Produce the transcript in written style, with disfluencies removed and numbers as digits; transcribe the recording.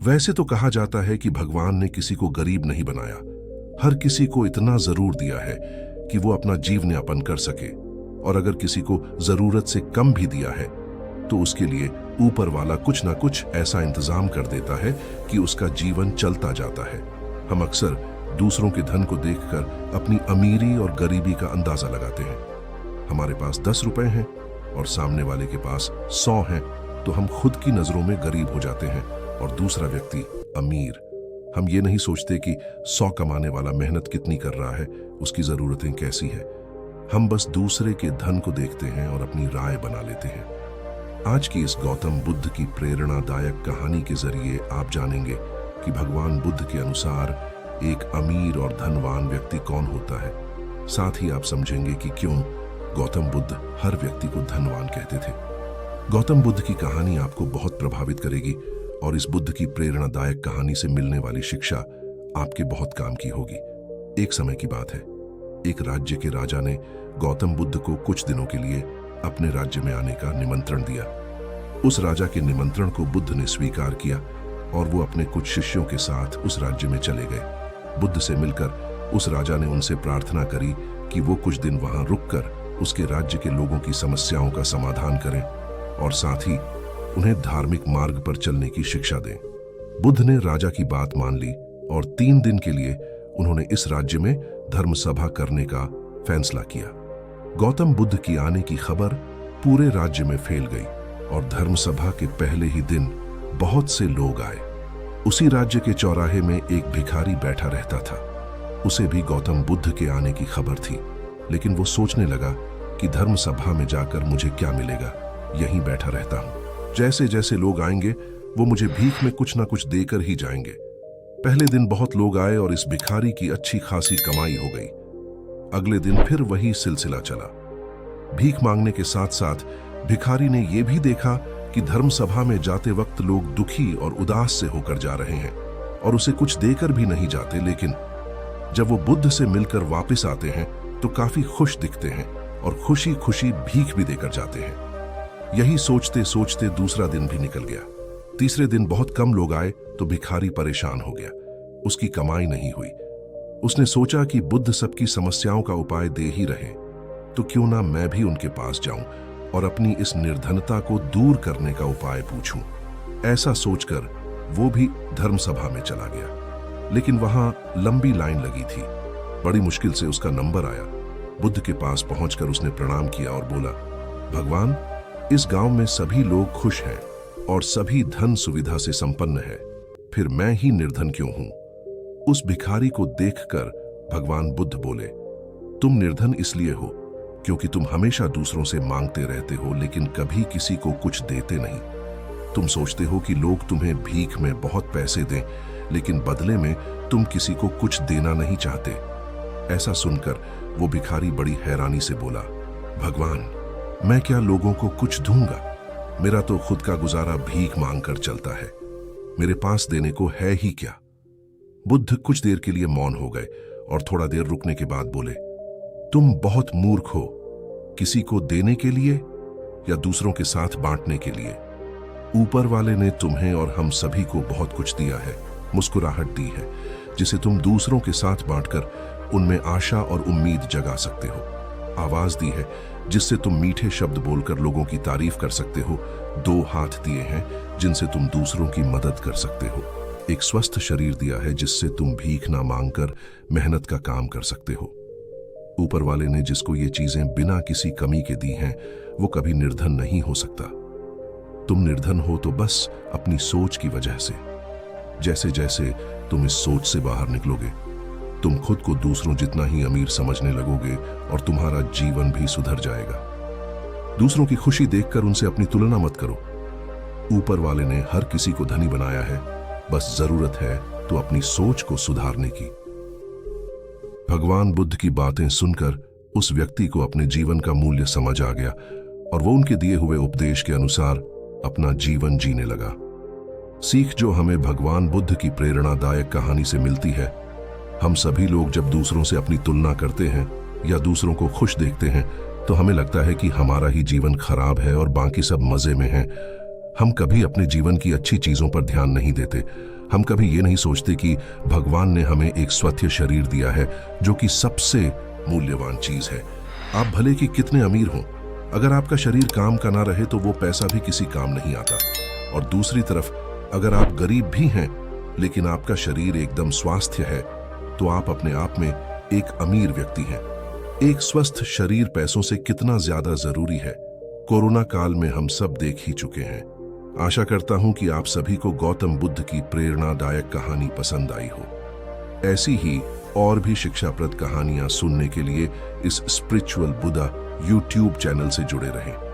वैसे तो कहा जाता है कि भगवान ने किसी को गरीब नहीं बनाया, हर किसी को इतना जरूर दिया है कि वो अपना जीवन यापन कर सके, और अगर किसी को जरूरत से कम भी दिया है तो उसके लिए ऊपर वाला कुछ ना कुछ ऐसा इंतजाम कर देता है कि उसका जीवन चलता जाता है। हम अक्सर दूसरों के धन को देखकर अपनी अमीरी और गरीबी का अंदाजा लगाते हैं। हमारे पास 10 रुपए हैं और सामने वाले के पास 100 हैं, तो हम खुद की नजरों में गरीब हो जाते हैं और दूसरा व्यक्ति अमीर। हम ये नहीं सोचते कि 100 कमाने वाला मेहनत कितनी कर रहा है, उसकी जरूरतें कैसी है। हम बस दूसरे के धन को देखते हैं और अपनी राय बना लेते हैं। आज की इस गौतम बुद्ध की प्रेरणादायक कहानी के जरिए आप जानेंगे कि भगवान बुद्ध के अनुसार एक अमीर और धनवान व्यक्ति कौन होता है। साथ ही आप समझेंगे कि क्यों गौतम बुद्ध हर व्यक्ति को धनवान कहते थे। गौतम बुद्ध की कहानी आपको बहुत प्रभावित करेगी और इस बुद्ध की प्रेरणादायक कहानी से मिलने वाली शिक्षा आपके बहुत काम की होगी। एक समय की बात है, एक राज्य के राजा ने गौतम बुद्ध को कुछ दिनों के लिए अपने राज्य में आने का निमंत्रण दिया। उस राजा के निमंत्रण को बुद्ध ने स्वीकार किया और वो अपने कुछ शिष्यों के साथ उस राज्य में चले गए। बुद्ध से मिलकर उस राजा ने उनसे प्रार्थना करी कि वो कुछ दिन वहां रुककर उसके राज्य के लोगों की समस्याओं का समाधान करें और साथ ही उन्हें धार्मिक मार्ग पर चलने की शिक्षा दें। बुद्ध ने राजा की बात मान ली और 3 दिन के लिए उन्होंने इस राज्य में धर्म सभा करने का फैसला किया। गौतम बुद्ध की आने की खबर पूरे राज्य में फैल गई और धर्म सभा के पहले ही दिन बहुत से लोग आए। उसी राज्य के चौराहे में एक भिखारी बैठा रहता था। उसे भी गौतम बुद्ध के आने की खबर थी, लेकिन वो सोचने लगा कि धर्म सभा में जाकर मुझे क्या मिलेगा, यहीं बैठा रहता हूं। जैसे जैसे लोग आएंगे वो मुझे भीख में कुछ ना कुछ देकर ही जाएंगे। पहले दिन बहुत लोग आए और इस भिखारी की अच्छी खासी कमाई हो गई। अगले दिन फिर वही सिलसिला चला। भीख मांगने के साथ साथ भिखारी ने यह भी देखा कि धर्म सभा में जाते वक्त लोग दुखी और उदास से होकर जा रहे हैं और उसे कुछ देकर भी नहीं जाते, लेकिन जब वो बुद्ध से मिलकर वापस आते हैं तो काफी खुश दिखते हैं और खुशी खुशी भीख भी देकर जाते हैं। यही सोचते सोचते दूसरा दिन भी निकल गया। तीसरे दिन बहुत कम लोग आए तो भिखारी परेशान हो गया। उसकी कमाई नहीं हुई। उसने सोचा कि बुद्ध सबकी समस्याओं का उपाय दे ही रहे, तो क्यों ना मैं भी उनके पास जाऊं और अपनी इस निर्धनता को दूर करने का उपाय पूछूं। ऐसा सोचकर वो भी धर्म सभा में चला गया, लेकिन वहां लंबी लाइन लगी थी। बड़ी मुश्किल से उसका नंबर आया। बुद्ध के पास पहुंचकर उसने प्रणाम किया और बोला, भगवान, इस गांव में सभी लोग खुश हैं और सभी धन सुविधा से संपन्न है, फिर मैं ही निर्धन क्यों हूं? उस भिखारी को देखकर भगवान बुद्ध बोले, तुम निर्धन इसलिए हो क्योंकि तुम हमेशा दूसरों से मांगते रहते हो, लेकिन कभी किसी को कुछ देते नहीं। तुम सोचते हो कि लोग तुम्हें भीख में बहुत पैसे दें, लेकिन बदले में तुम किसी को कुछ देना नहीं चाहते। ऐसा सुनकर वो भिखारी बड़ी हैरानी से बोला, भगवान, मैं क्या लोगों को कुछ दूंगा? मेरा तो खुद का गुजारा भीख मांगकर चलता है। मेरे पास देने को है ही क्या? बुद्ध कुछ देर के लिए मौन हो गए और थोड़ा देर रुकने के बाद बोले, तुम बहुत मूर्ख हो, किसी को देने के लिए या दूसरों के साथ बांटने के लिए? ऊपर वाले ने तुम्हें और हम सभी को बहुत कुछ दिया है, मुस्कुराहट दी है, जिसे तुम दूसरों के साथ बांटकर उनमें आशा और उम्मीद जगा सकते हो। आवाज दी है जिससे तुम मीठे शब्द बोलकर लोगों की तारीफ कर सकते हो। 2 हाथ दिए हैं जिनसे तुम दूसरों की मदद कर सकते हो। एक स्वस्थ शरीर दिया है जिससे तुम भीख ना मांगकर मेहनत का काम कर सकते हो। ऊपर वाले ने जिसको ये चीजें बिना किसी कमी के दी हैं, वो कभी निर्धन नहीं हो सकता। तुम निर्धन हो तो बस अपनी सोच की वजह से। जैसे जैसे तुम इस सोच से बाहर निकलोगे, तुम खुद को दूसरों जितना ही अमीर समझने लगोगे और तुम्हारा जीवन भी सुधर जाएगा। दूसरों की खुशी देखकर उनसे अपनी तुलना मत करो। ऊपर वाले ने हर किसी को धनी बनाया है, बस जरूरत है तो अपनी सोच को सुधारने की। भगवान बुद्ध की बातें सुनकर उस व्यक्ति को अपने जीवन का मूल्य समझ आ गया और वो उनके दिए हुए उपदेश के अनुसार अपना जीवन जीने लगा। सीख जो हमें भगवान बुद्ध की प्रेरणादायक कहानी से मिलती है, हम सभी लोग जब दूसरों से अपनी तुलना करते हैं या दूसरों को खुश देखते हैं तो हमें लगता है कि हमारा ही जीवन खराब है और बाकी सब मजे में हैं। हम कभी अपने जीवन की अच्छी चीजों पर ध्यान नहीं देते। हम कभी ये नहीं सोचते कि भगवान ने हमें एक स्वस्थ शरीर दिया है, जो कि सबसे मूल्यवान चीज है। आप भले कि कितने अमीर हों, अगर आपका शरीर काम का ना रहे तो वो पैसा भी किसी काम नहीं आता। और दूसरी तरफ, अगर आप गरीब भी हैं लेकिन आपका शरीर एकदम स्वास्थ्य है, तो आप अपने आप में एक अमीर व्यक्ति हैं। एक स्वस्थ शरीर पैसों से कितना ज्यादा जरूरी है, कोरोना काल में हम सब देख ही चुके हैं। आशा करता हूं कि आप सभी को गौतम बुद्ध की प्रेरणादायक कहानी पसंद आई हो। ऐसी ही और भी शिक्षाप्रद कहानियां सुनने के लिए इस स्पिरिचुअल बुद्धा यूट्यूब चैनल से जुड़े रहें।